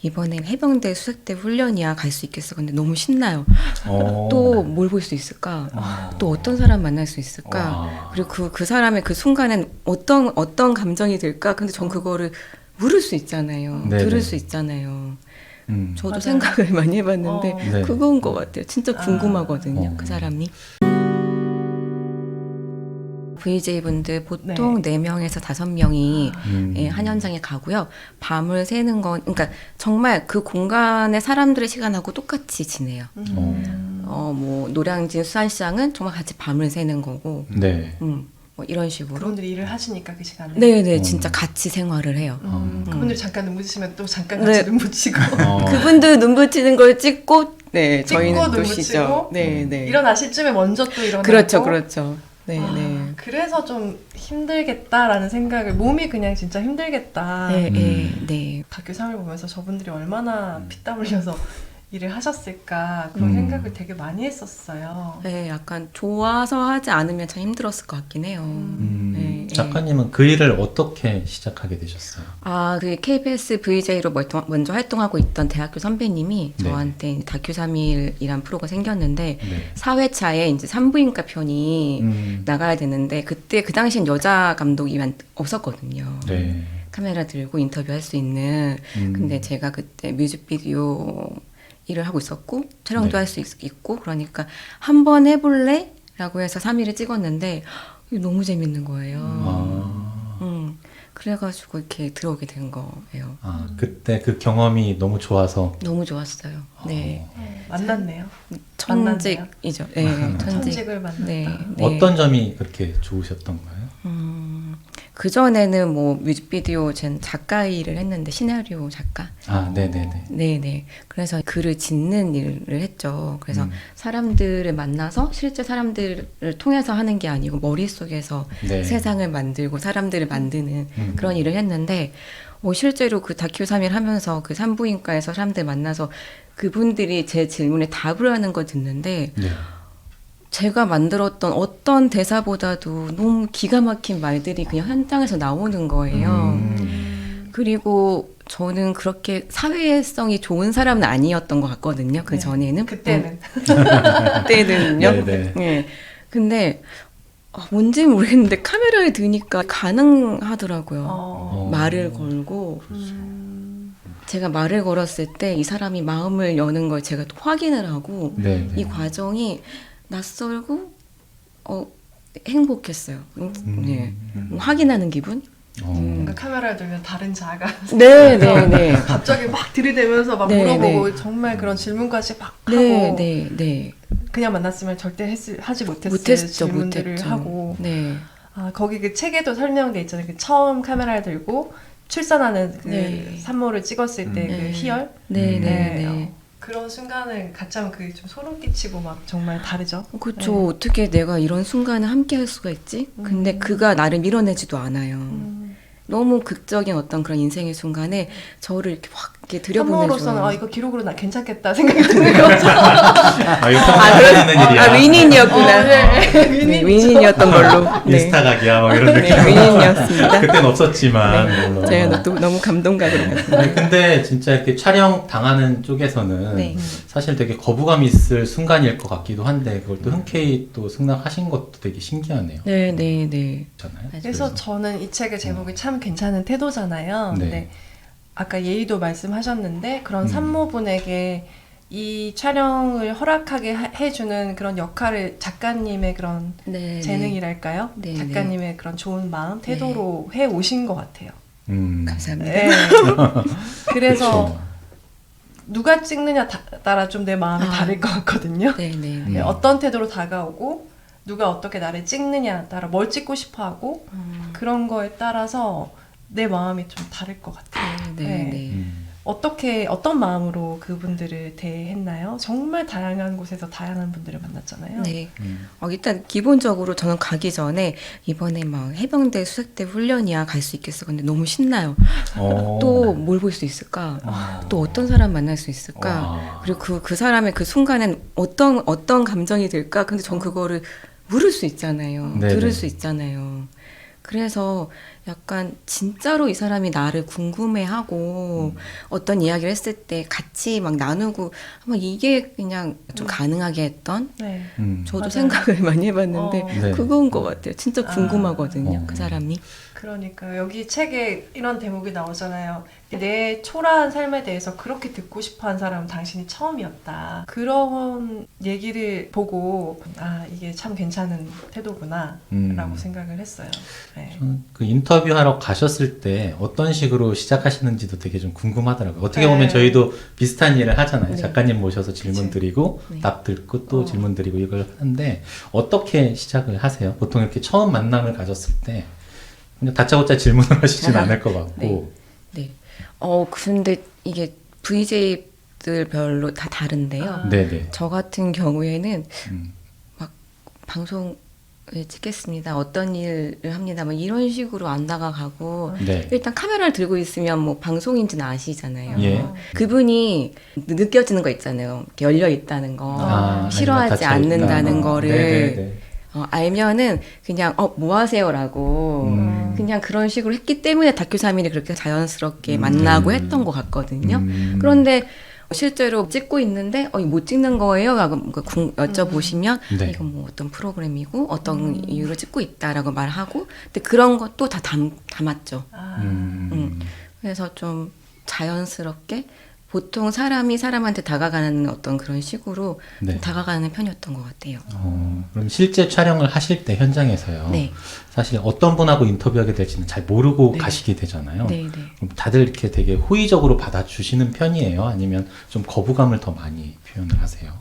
이번엔 해병대 수색대 훈련이야 갈 수 있겠어. 근데 너무 신나요. 또 뭘 볼 수 있을까? 또 어떤 사람 만날 수 있을까? 그리고 그 사람의 그 순간엔 어떤 감정이 들까? 근데 전 그거를 물을 수 있잖아요. 네네. 들을 수 있잖아요. 저도 맞아요. 생각을 많이 해봤는데 네. 그건 것 같아요. 진짜 궁금하거든요. 그 사람이. VJ분들 보통 4명에서 5명이 한 현장에 가고요. 밤을 새는 건, 그러니까 정말 그 공간의 사람들의 시간하고 똑같이 지내요. 뭐 노량진 수산시장은 정말 같이 밤을 새는 거고, 네. 뭐 이런 식으로. 그분들이 일을 하시니까 그 시간에. 네네, 진짜 같이 생활을 해요. 그분들이 잠깐 눈 붙이면 또 잠깐 같이 눈 붙이고. 그분들 눈 붙이는 걸 찍고, 네, 찍고 저희는 눈 또 붙이고. 쉬죠. 네. 일어나실 쯤에 먼저 또 일어나고. 그렇죠. 네. 그래서 좀 힘들겠다라는 생각을, 몸이 그냥 진짜 힘들겠다. 네. 다큐 3을 보면서 저분들이 얼마나 피땀 흘려서 일을 하셨을까 그런 생각을 되게 많이 했었어요. 네, 약간 좋아서 하지 않으면 참 힘들었을 것 같긴 해요. 네. 작가님은 그 일을 어떻게 시작하게 되셨어요? 그 KBS VJ로 먼저 활동하고 있던 대학교 선배님이 네. 저한테 다큐 3일이란 프로가 생겼는데 네. 4회차에 이제 산부인과 편이 나가야 되는데 그때 그 당시엔 여자 감독이 없었거든요. 네. 카메라 카메라 들고 인터뷰할 수 있는. 근데 제가 그때 뮤직비디오 일을 하고 있었고 촬영도 네. 할 수 있고 그러니까 한번 해볼래? 라고 해서 3일을 찍었는데 이게 너무 재밌는 거예요. 그래가지고 이렇게 들어오게 된 거예요. 그때 그 경험이 너무 좋아서. 너무 좋았어요. 네. 만났네요. 천직이죠. 네, 천직을 만났다. 네. 어떤 점이 그렇게 좋으셨던 거예요? 그전에는 뭐 뮤직비디오 전 작가 일을 했는데 시나리오 작가. 네네네. 네네. 그래서 글을 짓는 일을 했죠. 그래서 사람들을 만나서 실제 사람들을 통해서 하는 게 아니고 머릿속에서 네. 세상을 만들고 사람들을 만드는 그런 일을 했는데 실제로 그 다큐 3일 하면서 그 산부인과에서 사람들 만나서 그분들이 제 질문에 답을 하는 걸 듣는데 네. 제가 만들었던 어떤 대사보다도 너무 기가 막힌 말들이 그냥 현장에서 나오는 거예요. 그리고 저는 그렇게 사회성이 좋은 사람은 아니었던 것 같거든요. 그 전에는. 그때는. 그때는요. 네. 네. 근데 뭔지 모르겠는데 카메라에 드니까 가능하더라고요. 말을 걸고. 제가 말을 걸었을 때 이 사람이 마음을 여는 걸 제가 또 확인을 하고 네네. 이 과정이 낯설고 행복했어요. 네. 확인하는 기분? 그러니까 카메라를 들면 다른 자아가 네. 갑자기 막 들이대면서 막 네, 물어보고 네. 정말 그런 질문까지 막 하고 네. 그냥 만났으면 절대 하지 못했을 못했죠. 질문들을 하고 네. 거기 그 책에도 설명돼 있잖아요. 그 처음 카메라를 들고 출산하는 그 산모를 찍었을 때 그 희열 네. 그런 순간을 같이 하면 그게 좀 소름 끼치고 막 정말 다르죠. 그렇죠. 네. 어떻게 내가 이런 순간을 함께 할 수가 있지? 근데 그가 나를 밀어내지도 않아요. 너무 극적인 어떤 그런 인생의 순간에 저를 이렇게 확 이렇게 들여보내줘요. 산모로서는 이거 기록으로 나 괜찮겠다 생각이 드는 거죠. 이거 편집하는 일이야. 윈인이었구나. 윈인. 윈인이었던 걸로. 인스타 각이야 뭐 이런 느낌. 윈인이었습니다. 그땐 없었지만. 물론. 제가 또 너무 감동각으로 아니, 근데 진짜 이렇게 촬영 당하는 쪽에서는 사실 되게 거부감 있을 순간일 것 같기도 한데 그걸 또 흔쾌히 또 승낙하신 것도 되게 신기하네요. 네. 잖아요. 그래서 저는 이 책의 제목이 참 괜찮은 태도잖아요. 네. 근데 아까 예의도 말씀하셨는데 그런 산모분에게 이 촬영을 허락하게 해주는 그런 역할을 작가님의 그런 재능이랄까요? 네, 작가님의 그런 좋은 마음, 태도로 해 오신 것 같아요. 감사합니다. 네. 그래서 그렇죠. 누가 찍느냐 따라 좀 내 마음이 다를 것 같거든요. 네. 어떤 태도로 다가오고 누가 어떻게 나를 찍느냐 따라 뭘 찍고 싶어하고 그런 거에 따라서 내 마음이 좀 다를 것 같아요. 네. 어떤 마음으로 그분들을 대했나요? 정말 다양한 곳에서 다양한 분들을 만났잖아요. 네. 일단 기본적으로 저는 가기 전에 이번에 막 해병대 수색대 훈련이야 갈 수 있겠어. 근데 너무 신나요. 또 뭘 볼 수 있을까? 또 어떤 사람 만날 수 있을까? 그리고 그 사람의 그 순간엔 어떤 감정이 들까? 근데 전 그거를 물을 수 있잖아요. 네네. 들을 수 있잖아요. 그래서 약간 진짜로 이 사람이 나를 궁금해하고 어떤 이야기를 했을 때 같이 막 나누고 아마 이게 그냥 좀 가능하게 했던 네. 저도 맞아요. 생각을 많이 해봤는데 네. 그건 것 같아요. 진짜 궁금하거든요. 어. 그 사람이. 그러니까 여기 책에 이런 대목이 나오잖아요. 내 초라한 삶에 대해서 그렇게 듣고 싶어한 사람은 당신이 처음이었다. 그런 얘기를 보고 아 이게 참 괜찮은 태도구나 라고 생각을 했어요. 네. 저는 그 인터뷰하러 가셨을 때 어떤 식으로 시작하시는지도 되게 좀 궁금하더라고요. 어떻게 네. 보면 저희도 비슷한 일을 하잖아요. 네. 작가님 모셔서 질문 그치. 드리고 네. 답 듣고 또 질문 드리고 이걸 하는데 어떻게 시작을 하세요? 보통 이렇게 처음 만남을 가졌을 때 그냥 다짜고짜 질문을 하시진 않을 것 같고 네. 근데 이게 VJ들별로 다 다른데요. 네네. 저 같은 경우에는 음. 방송을 찍겠습니다. 어떤 일을 합니다. 뭐 이런 식으로 안 다가가고 네. 일단 카메라를 들고 있으면 뭐 방송인지는 아시잖아요. 예. 그분이 느껴지는 거 있잖아요. 이렇게 열려 있다는 거, 아, 싫어하지 아니면 않는다는 닫혀있다. 거를 네네네. 알면은 그냥 뭐 하세요라고 그냥 그런 식으로 했기 때문에 다큐 3일이 그렇게 자연스럽게 만나고 했던 것 같거든요. 그런데 실제로 찍고 있는데 이거 못 찍는 거예요? 라고 여쭤보시면 네. 이건 뭐 어떤 프로그램이고 어떤 이유로 찍고 있다라고 말하고 근데 그런 것도 다 담았죠. 그래서 좀 자연스럽게 보통 사람이 사람한테 다가가는 어떤 그런 식으로 네. 좀 다가가는 편이었던 것 같아요. 그럼 실제 촬영을 하실 때 현장에서요. 네. 사실 어떤 분하고 인터뷰하게 될지는 잘 모르고 네. 가시게 되잖아요. 네, 네. 그럼 다들 이렇게 되게 호의적으로 받아주시는 편이에요? 아니면 좀 거부감을 더 많이 표현을 하세요?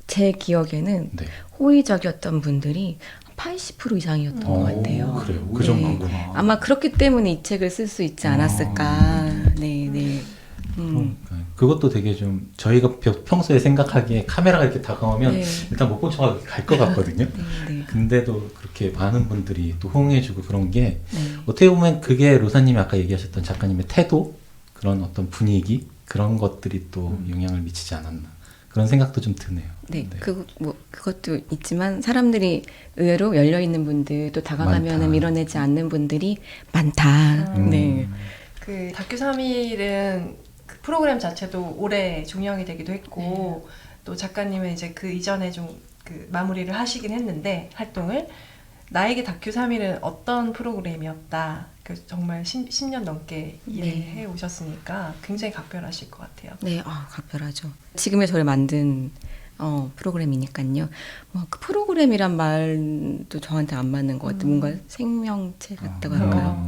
제 기억에는 네. 호의적이었던 분들이 80% 이상이었던 것 같아요. 그래요. 그 네. 정도구나. 아마 그렇기 때문에 이 책을 쓸 수 있지 않았을까. 네, 네. 그러니까 그것도 되게 좀 저희가 평소에 생각하기에 카메라가 이렇게 다가오면 네. 일단 못 본 척하고 갈 것 같거든요. 네, 네. 근데도 그렇게 많은 분들이 또 호응해주고 그런 게 네. 어떻게 보면 그게 로사님이 아까 얘기하셨던 작가님의 태도 그런 어떤 분위기 그런 것들이 또 영향을 미치지 않았나 그런 생각도 좀 드네요. 네, 그것도 있지만 사람들이 의외로 열려 있는 분들 또 다가가면 많다. 밀어내지 않는 분들이 많다. 네, 그 다큐 3일은 그 프로그램 자체도 올해 종영이 되기도 했고 또 작가님은 이제 그 이전에 좀 그 마무리를 하시긴 했는데 활동을 나에게 다큐 3일은 어떤 프로그램이었다. 그 정말 10년 넘게 일을 네. 해 오셨으니까 굉장히 각별하실 것 같아요. 네, 각별하죠. 지금의 저를 만든 프로그램이니까요. 그 프로그램이란 말도 저한테 안 맞는 것 같아요. 뭔가 생명체 같다고 할까요?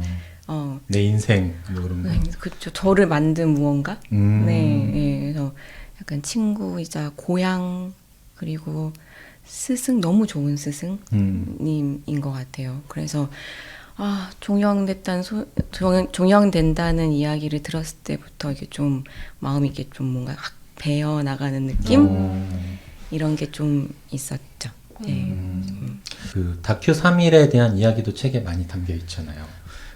내 인생 뭐 그런 거. 네, 그렇죠. 저를 만든 무언가. 네, 그래서 약간 친구이자 고향 그리고 스승 너무 좋은 스승님인 것 같아요. 그래서 종영된다는 이야기를 들었을 때부터 이게 좀 마음이 이게 좀 뭔가 확 배어 나가는 느낌 이런 게 좀 있었죠. 네. 그 다큐 3일에 대한 이야기도 책에 많이 담겨 있잖아요.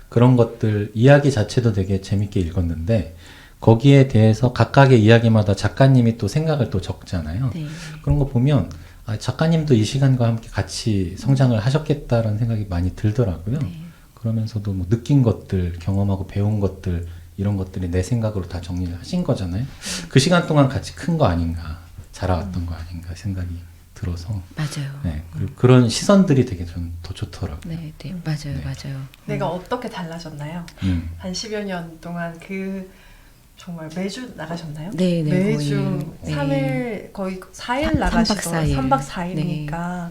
그런 것들 이야기 자체도 되게 재밌게 읽었는데 거기에 대해서 각각의 이야기마다 작가님이 또 생각을 또 적잖아요. 네. 그런 거 보면 작가님도 이 시간과 함께 같이 성장을 하셨겠다라는 생각이 많이 들더라고요. 네. 그러면서도 뭐 느낀 것들, 경험하고 배운 것들 이런 것들이 내 생각으로 다 정리를 하신 거잖아요. 그 시간 동안 같이 큰 거 아닌가, 자라왔던 거 아닌가 생각이 들어서 맞아요. 네, 그리고 그런 시선들이 되게 좀 더 좋더라고요. 네, 네, 맞아요, 네. 맞아요. 내가 어떻게 달라졌나요? 한 10여 년 동안 그 정말 매주 나가셨나요? 네, 네, 매주 거의. 3일 거의 4일 3박 나가시더라고요. 4일. 3박 4일이니까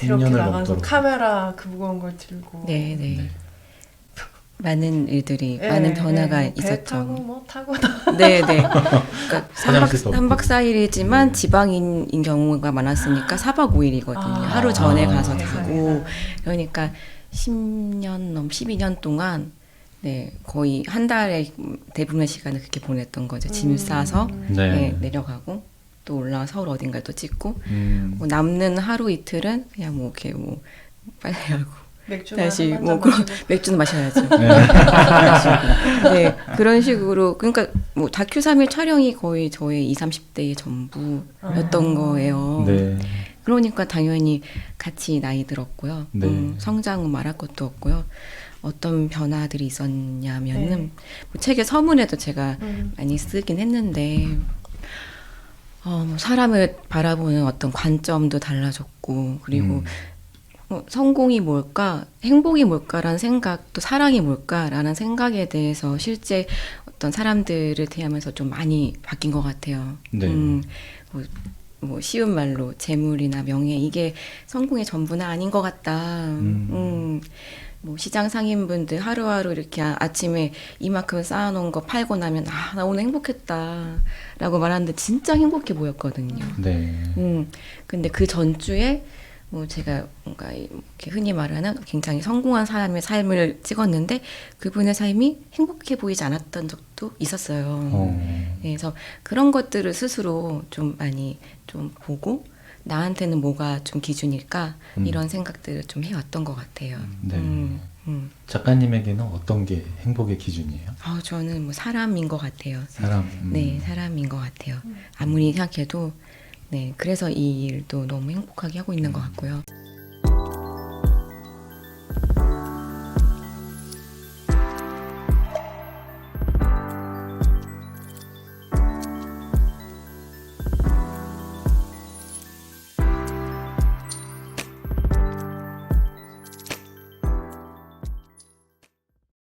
그렇게 10년을 나가서 넘도록. 카메라 그 무거운 걸 들고 네, 네. 네. 많은 일들이, 예, 많은 변화가 예, 배 있었죠. 타고 뭐 타고 네, 네. 그러니까 화장실도 3박 없고. 4일이지만 네. 지방인 경우가 많았으니까 4박 5일이거든요. 하루 전에 가서 세상에나. 타고. 그러니까 12년 동안 네, 거의 한 달에 대부분의 시간을 그렇게 보냈던 거죠. 짐 싸서 네. 네, 내려가고 또 올라와 서울 어딘가에 또 찍고 뭐 남는 하루 이틀은 그냥 뭐 이렇게 뭐 빨리 하고 맥주나 다시 한 뭐 잔 마시고. 맥주는 마셔야죠. 네, 그런 식으로 그러니까 뭐 다큐 3일 촬영이 거의 저의 20, 30대의 전부였던 거예요. 네. 그러니까 당연히 같이 나이 들었고요. 네. 성장은 말할 것도 없고요. 어떤 변화들이 있었냐면은 네. 뭐 책의 서문에도 제가 많이 쓰긴 했는데 뭐 사람을 바라보는 어떤 관점도 달라졌고 그리고 성공이 뭘까, 행복이 뭘까라는 생각, 또 사랑이 뭘까라는 생각에 대해서 실제 어떤 사람들을 대하면서 좀 많이 바뀐 것 같아요. 네. 뭐 쉬운 말로 재물이나 명예 이게 성공의 전부는 아닌 것 같다. 뭐 시장 상인분들 하루하루 이렇게 아침에 이만큼 쌓아놓은 거 팔고 나면 나 오늘 행복했다라고 말하는데 진짜 행복해 보였거든요. 네. 근데 그 전주에 뭐 제가 뭔가 이렇게 흔히 말하는 굉장히 성공한 사람의 삶을 찍었는데 그분의 삶이 행복해 보이지 않았던 적도 있었어요. 그래서 그런 것들을 스스로 좀 많이 좀 보고 나한테는 뭐가 좀 기준일까 이런 생각들을 좀 해왔던 것 같아요. 네. 작가님에게는 어떤 게 행복의 기준이에요? 저는 뭐 사람인 것 같아요. 사람. 네, 사람인 것 같아요. 아무리 생각해도 네, 그래서 이 일도 너무 행복하게 하고 있는 것 같고요.